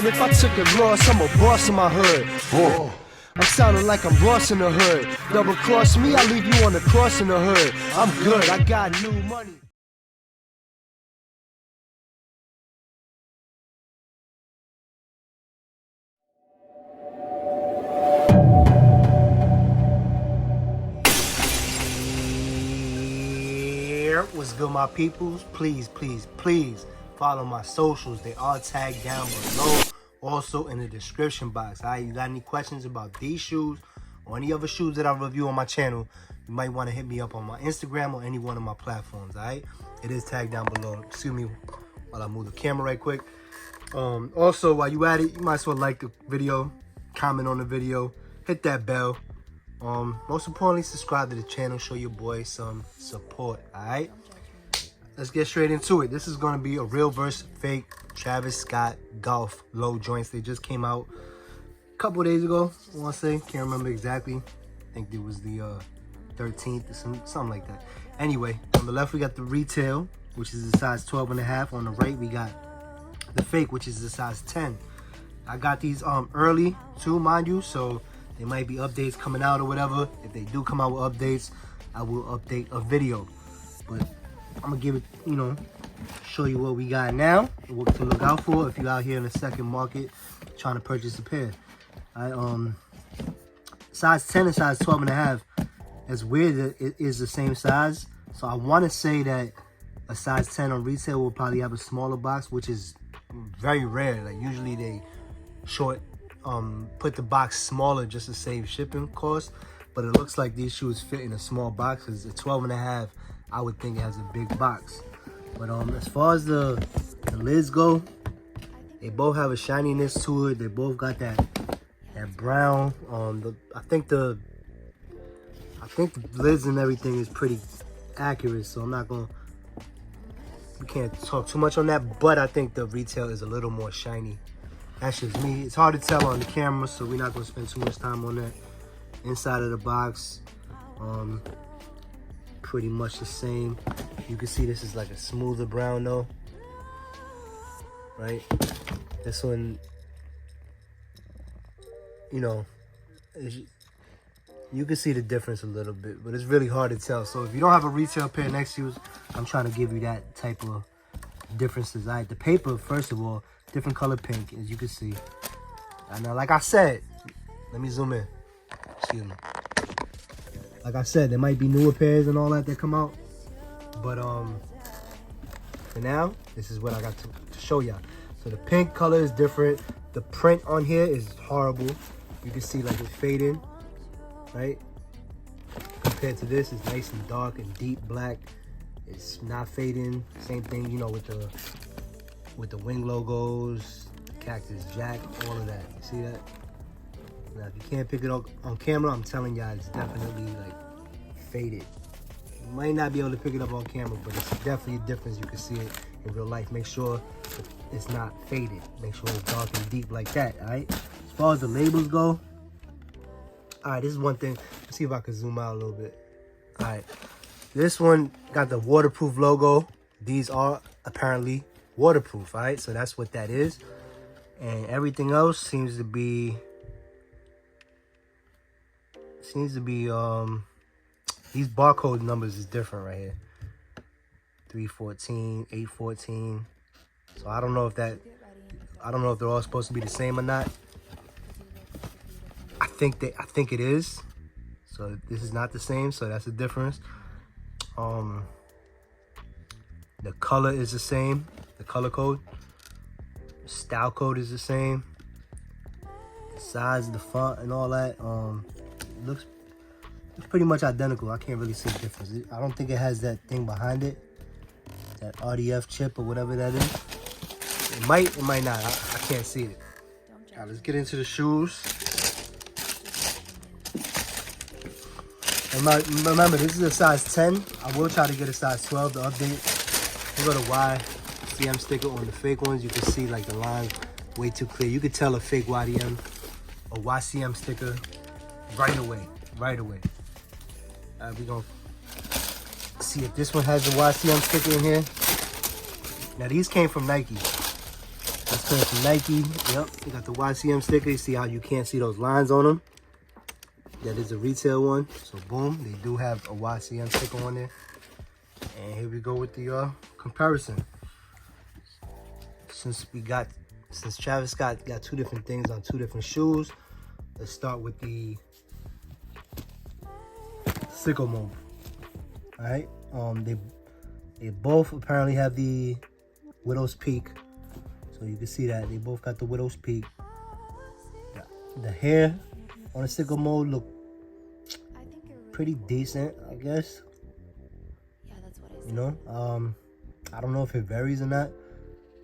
And if I took a loss, I'm a boss in my hood. I'm sounding like I'm Ross in the hood. Double cross me, I leave you on the cross in the hood. I'm good, I got new money. What's good, my peoples? Please follow my socials. They are tagged down below, also in the description box. Alright, you got any questions about these shoes or any other shoes that I review on my channel, you might want to hit me up on my Instagram or any one of my platforms. Alright, it is tagged down below. Excuse me while I move the camera right quick. Also, while you at it, you might as well like the video, comment on the video, hit that bell. Most importantly, subscribe to the channel, show your boy some support. All right, let's get straight into it. This is going to be a real versus fake Travis Scott golf low joints. They just came out a couple days ago, I want to say. Can't remember exactly. I think it was the 13th or something like that. Anyway, on the left we got the retail, which is a size 12.5. On the right we got the fake, which is a size 10. I got these early too, mind you, so there might be updates coming out or whatever. If they do come out with updates, I will update a video. But I'm gonna give it, show you what we got now, what to look out for if you're out here in the second market trying to purchase a pair. Size 10 and size 12.5. It's weird that it is the same size. So I want to say that a size 10 on retail will probably have a smaller box, which is very rare. Like usually they put the box smaller just to save shipping costs, but it looks like these shoes fit in a small box. Because the 12.5, I would think it has a big box. But as far as the lids go, they both have a shininess to it. They both got that brown. I think the lids and everything is pretty accurate, so we can't talk too much on that. But I think the retail is a little more shiny. That's just me. It's hard to tell on the camera, so we're not going to spend too much time on that. Inside of the box, pretty much the same. You can see this is like a smoother brown though, right? This one, you can see the difference a little bit, but it's really hard to tell. So if you don't have a retail pair next to you, I'm trying to give you that type of differences. All right, the paper, first of all, different color pink, as you can see. And now, like I said, let me zoom in. Excuse me. Like I said, there might be newer pairs and all that come out, but for now, this is what I got to show y'all. So the pink color is different. The print on here is horrible. You can see like it's fading, right? Compared to this, it's nice and dark and deep black. It's not fading. Same thing, with the wing logos, Cactus Jack, all of that. You see that? Now, if you can't pick it up on camera, I'm telling y'all, it's definitely like faded. You might not be able to pick it up on camera, but it's definitely a difference. You can see it in real life. Make sure it's not faded. Make sure it's dark and deep like that, all right? As far as the labels go, all right, this is one thing. Let's see if I can zoom out a little bit. All right, this one got the waterproof logo. These are apparently waterproof, all right? So that's what that is. And everything else seems to be these barcode numbers is different right here. 314, 814. So I don't know if they're all supposed to be the same or not. I think it is. So this is not the same, so that's the difference. The color is the same, the color code. Style code is the same. The size of the font and all that, looks pretty much identical. I can't really see the difference. I don't think it has that thing behind it, that RDF chip or whatever that is. It might not. I can't see it. All right, let's get into the shoes. Remember, this is a size 10. I will try to get a size 12 to update. You go to YCM sticker on the fake ones. You can see like the line way too clear. You could tell a fake YDM or YCM sticker right away. We're gonna see if this one has the YCM sticker in here. Now these came from Nike. That's coming from Nike. Yep, you got the YCM sticker. You see how you can't see those lines on them? That is a retail one. So boom, they do have a YCM sticker on there. And here we go with the comparison. Since Travis Scott got two different things on two different shoes, let's start with the sicko mode. All right, they both apparently have the Widow's Peak, so you can see that they both got the Widow's Peak. The hair on the sicko mode look pretty decent, I guess. You know, I don't know if it varies or not,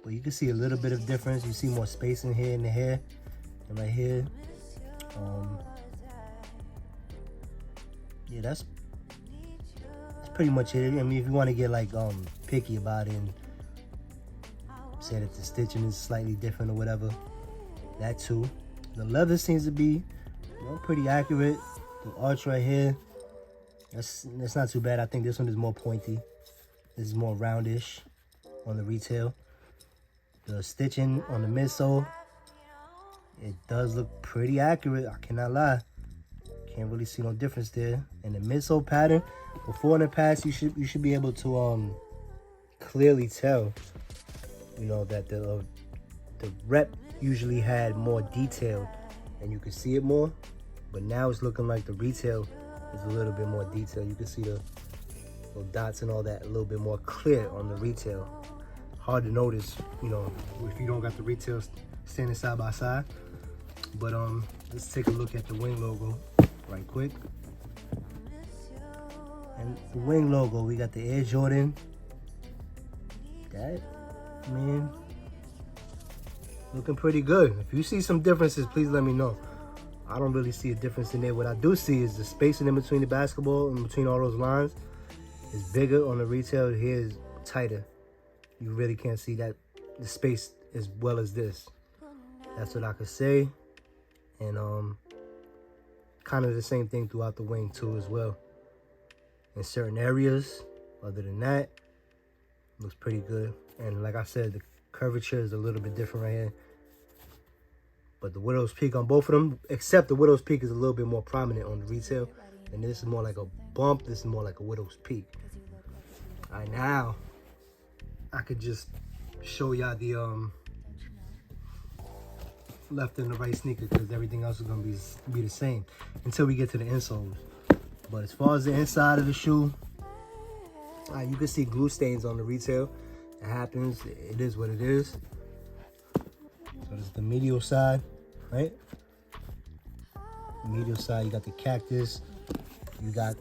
but you can see a little bit of difference. You see more space in here in the hair, and right here. Yeah, that's pretty much it. I mean, if you want to get like picky about it and say that the stitching is slightly different or whatever, that too. The leather seems to be, you know, pretty accurate. The arch right here, that's not too bad. I think this one is more pointy. This is more roundish on the retail. The stitching on the midsole, it does look pretty accurate. I cannot lie. Can't really see no difference there. And the midsole pattern, before in the past, you should be able to clearly tell, you know, that the rep usually had more detail and you could see it more. But now it's looking like the retail is a little bit more detailed. You can see the little dots and all that a little bit more clear on the retail. Hard to notice, you know, if you don't got the retail standing side by side. But let's take a look at the wing logo right quick. And the wing logo, we got the Air Jordan. That, man, looking pretty good. If you see some differences, please let me know. I don't really see a difference in there. What I do see is the spacing in between the basketball, in between all those lines, is bigger on the retail. Here is tighter. You really can't see that the space as well as this. That's what I could say. And kind of the same thing throughout the wing too as well. In certain areas, other than that, looks pretty good. And like I said, the curvature is a little bit different right here. But the Widow's Peak on both of them, except the Widow's Peak is a little bit more prominent on the retail. And this is more like a bump. This is more like a Widow's Peak. All right, now I could just show y'all the left and the right sneaker, because everything else is gonna be the same until we get to the insoles. But as far as the inside of the shoe, you can see glue stains on the retail. It happens. It is what it is. So this is the medial side, right? The medial side, you got the cactus. You got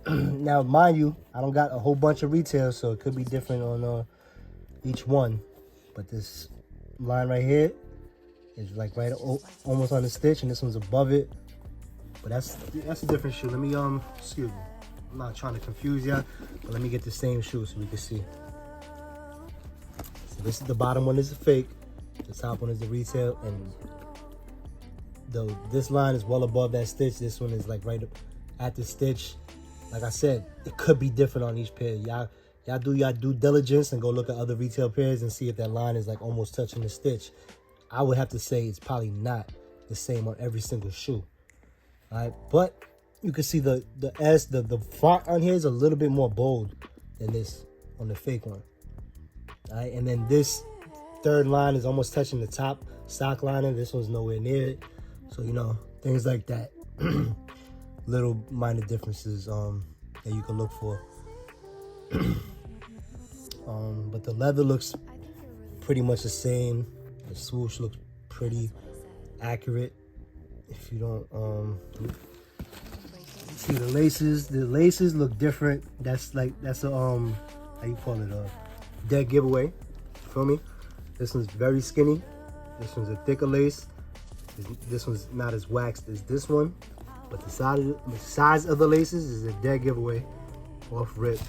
now, mind you, I don't got a whole bunch of retail, so it could be different on each one. But this line right here is like right almost on the stitch, and this one's above it. But that's a different shoe. Let me excuse me. I'm not trying to confuse y'all, but let me get the same shoe so we can see. So this is the bottom one is a fake. The top one is the retail, and this line is well above that stitch. This one is like right at the stitch. Like I said, it could be different on each pair. Y'all do y'all due diligence and go look at other retail pairs and see if that line is like almost touching the stitch. I would have to say it's probably not the same on every single shoe. All right, but you can see the font on here is a little bit more bold than this on the fake one. All right, and then this third line is almost touching the top sock lining. This one's nowhere near it. So, you know, things like that. Little minor differences that you can look for. But the leather looks pretty much the same. The swoosh looks pretty accurate. If you don't see the laces look different. That's a how you call it, a dead giveaway. Feel me? This one's very skinny. This one's a thicker lace. This one's not as waxed as this one, but the size of the laces is a dead giveaway. Off rip.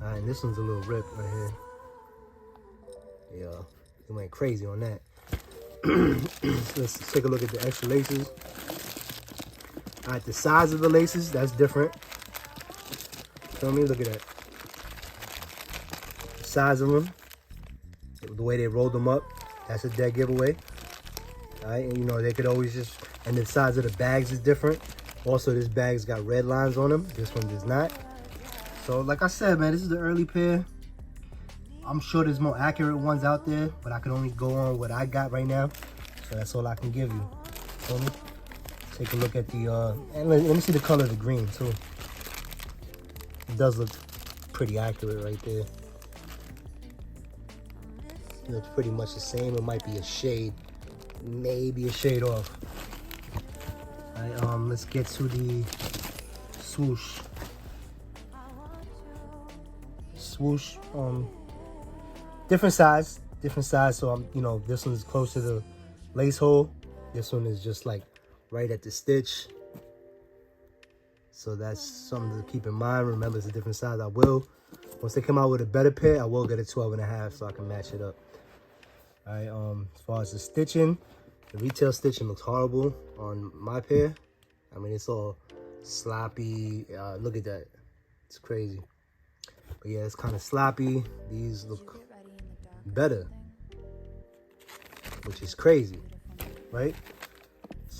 Alright, and this one's a little rip right here. Yeah, it went crazy on that. So let's take a look at the extra laces. Alright, the size of the laces, that's different. Feel me? Look at that. The size of them, the way they rolled them up, That's a dead giveaway. All right, and you know, they could always just, and the size of the bags is different. Also, this bag's got red lines on them. This one does not. So like I said, man, this is the early pair. I'm sure there's more accurate ones out there, but I can only go on what I got right now. So that's all I can give you. Feel me? Take a look at the, and let me see the color of the green too. It does look pretty accurate right there. It looks pretty much the same. It might be a shade, maybe a shade off. All right, let's get to the swoosh. Swoosh, different size. So you know, this one's close to the lace hole. This one is just like right at the stitch. So that's something to keep in mind. Remember, it's a different size. Once they come out with a better pair, I will get a 12.5 so I can match it up. All right, as far as the stitching, the retail stitching looks horrible on my pair. I mean, it's all sloppy. Look at that. It's crazy. But yeah, it's kind of sloppy. These look better, which is crazy, right?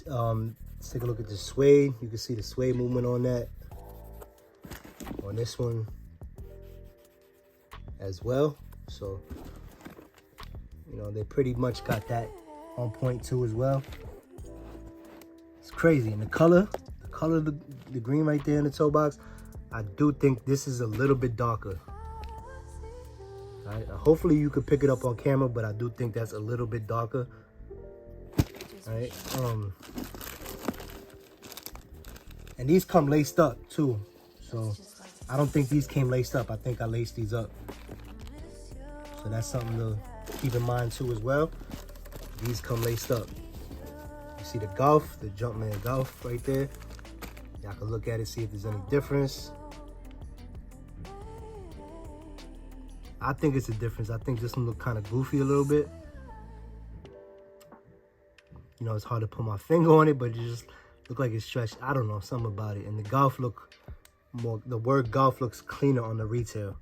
Let's take a look at the suede. You can see the suede movement on that. On this one as well. So, you know, they pretty much got that on point too as well. It's crazy. And the color of the green right there in the toe box, I do think this is a little bit darker. All right, hopefully you could pick it up on camera, but I do think that's a little bit darker. All right, and these come laced up too, so I don't think these came laced up. I think I laced these up, so that's something to keep in mind too as well. These come laced up. You see the Golf, the Jumpman Golf right there. Y'all can look at it, see if there's any difference. I think it's a difference. I think this one look kind of goofy a little bit. You know, it's hard to put my finger on it, but it just look like it's stretched. I don't know, something about it. And the Golf look more, the word Golf looks cleaner on the retail.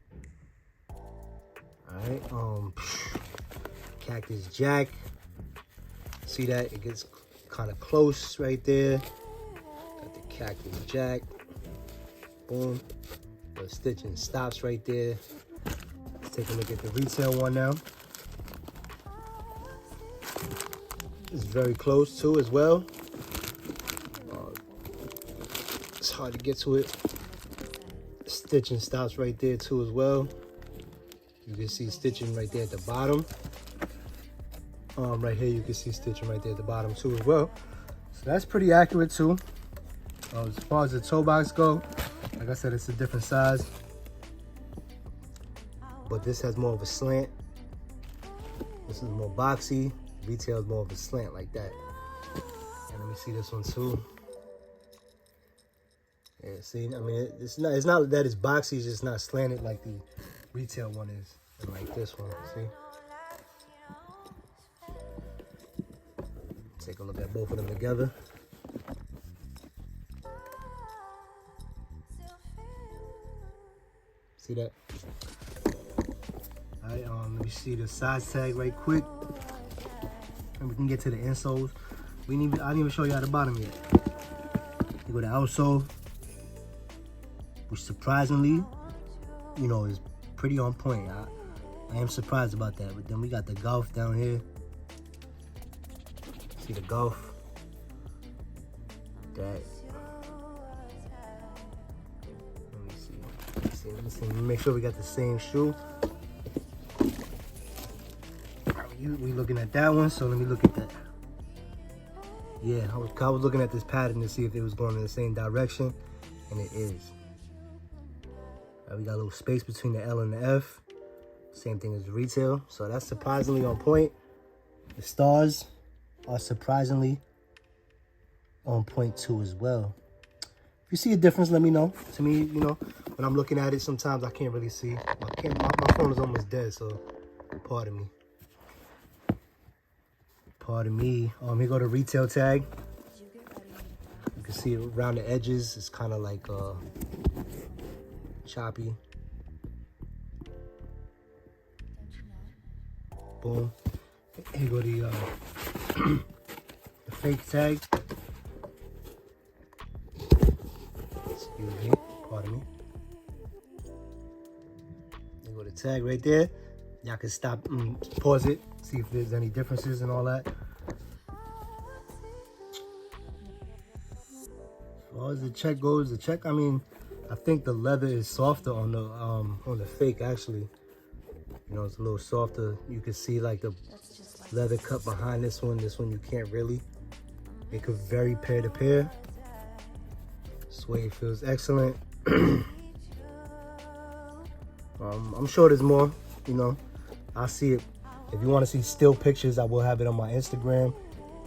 All right, Cactus Jack. See that? It gets kind of close right there. Got the Cactus Jack. Boom. The stitching stops right there. Let's take a look at the retail one now. It's very close too as well. It's hard to get to it. Stitching stops right there too as well. You can see stitching right there at the bottom. Right here you can see stitching right there at the bottom too as well. So that's pretty accurate too. As far as the toe box go, like I said, it's a different size. But this has more of a slant. This is more boxy. Retail is more of a slant like that. And let me see this one too. Yeah, see, I mean, it's not that it's boxy, it's just not slanted like the retail one is. And like this one, see? Take a look at both of them together. See that? All right, let me see the size tag right quick. And we can get to the insoles. I didn't even show you how the bottom yet. You go to outsole, which surprisingly, you know, is pretty on point. I am surprised about that. But then we got the Golf down here. See the Golf. That. Let me see. Let me make sure we got the same shoe. We looking at that one, so let me look at that. Yeah, I was looking at this pattern to see if it was going in the same direction, and it is. We got a little space between the L and the F. Same thing as retail, so that's surprisingly on point. The stars are surprisingly on point too as well. If you see a difference, let me know. To me, you know, when I'm looking at it, sometimes I can't really see. My phone is almost dead, so pardon me. Pardon me. Here go the retail tag. You can see around the edges, it's kind of like choppy. Boom. Here go the the fake tag. Excuse me, pardon me. There go the tag right there. Y'all can stop and pause it, see if there's any differences and all that. As far as the check goes, I mean, I think the leather is softer on the fake actually. You know, it's a little softer. You can see like the leather cut behind this one. This one you can't really. It could vary pair to pair. Suede feels excellent. I'm sure there's more, you know. I'll see it. If you want to see still pictures, I will have it on my Instagram.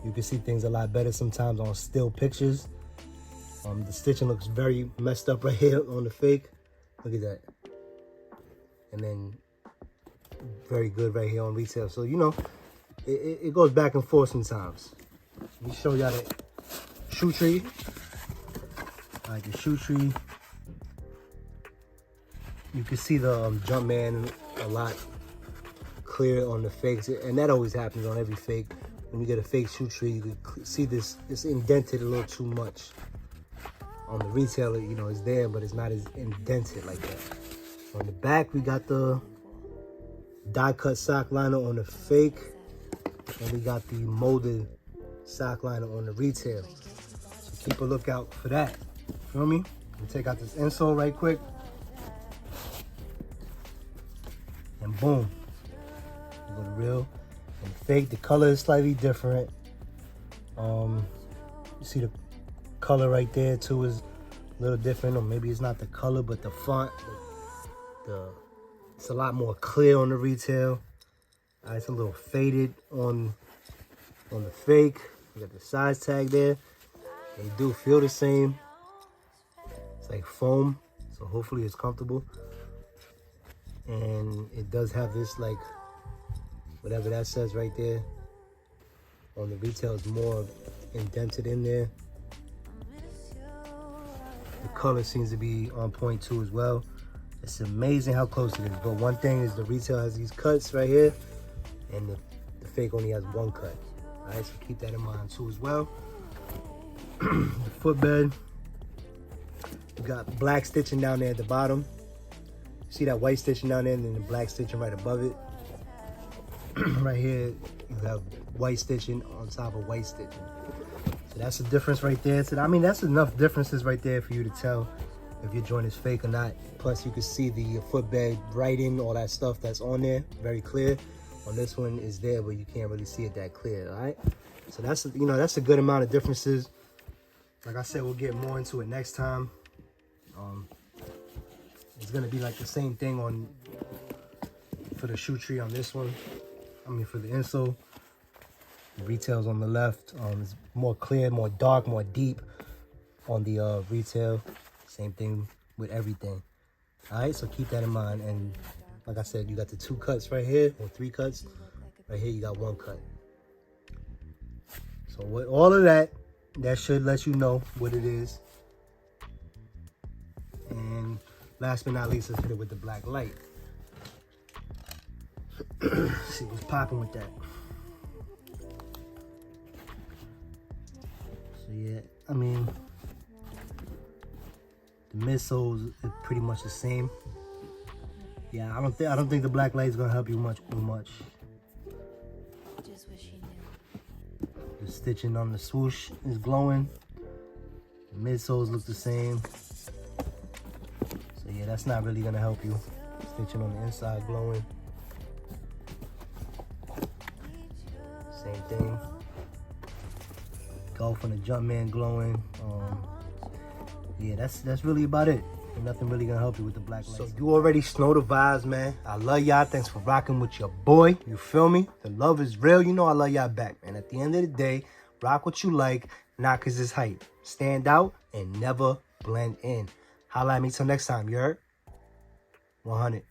You can see things a lot better sometimes on still pictures. The stitching looks very messed up right here on the fake. Look at that. And then very good right here on retail. So, you know, it goes back and forth sometimes. Let me show y'all the shoe tree. All right, the shoe tree. You can see the Jumpman a lot clear on the fakes, and that always happens on every fake. When you get a fake shoe tree, you can see this, it's indented a little too much. On the retailer, you know, it's there, but it's not as indented like that. On the back, we got the die cut sock liner on the fake, and we got the molded sock liner on the retail. So keep a lookout for that. Feel me? Let me take out this insole right quick. And boom. You go to real and fake. The color is slightly different. You see the color right there too is a little different, or maybe it's not the color, but the font. It's a lot more clear on the retail. It's a little faded on the fake. You got the size tag there. They do feel the same. It's like foam, so hopefully it's comfortable. And it does have this, like, whatever that says right there. On the retail, it's more indented in there. The color seems to be on point too as well. It's amazing how close it is. But one thing is the retail has these cuts right here, and the fake only has one cut. All right, so keep that in mind too as well. The footbed, you got black stitching down there at the bottom. See that white stitching down there, and then the black stitching right above it. Right here, you have white stitching on top of white stitching. So that's the difference right there. So I mean, that's enough differences right there for you to tell if your joint is fake or not. Plus, you can see the footbed writing, all that stuff that's on there, very clear. On this one is there, but you can't really see it that clear. All right. So that's, you know, that's a good amount of differences. Like I said, we'll get more into it next time. It's gonna be like the same thing on for the shoe tree on this one. I mean, for the insole, the retail's on the left. It's more clear, more dark, more deep on the retail. Same thing with everything. All right, so keep that in mind. And like I said, you got the 2 cuts right here, or 3 cuts. Right here, you got 1 cut. So with all of that, that should let you know what it is. And last but not least, let's hit it with the black light. See what's popping with that. So yeah, I mean, the midsoles is pretty much the same. Yeah, I don't think the black light is gonna help you much. The stitching on the swoosh is glowing. The midsoles look the same. So yeah, that's not really gonna help you. Stitching on the inside glowing. Same thing. Golf on the Jumpman glowing. Yeah, that's really about it. Ain't nothing really gonna help you with the black lights. So you already know the vibes, man. I love y'all. Thanks for rocking with your boy. You feel me? The love is real. You know I love y'all back, man. At the end of the day, rock what you like, not cause it's hype. Stand out and never blend in. Holla at me till next time, you heard? 100.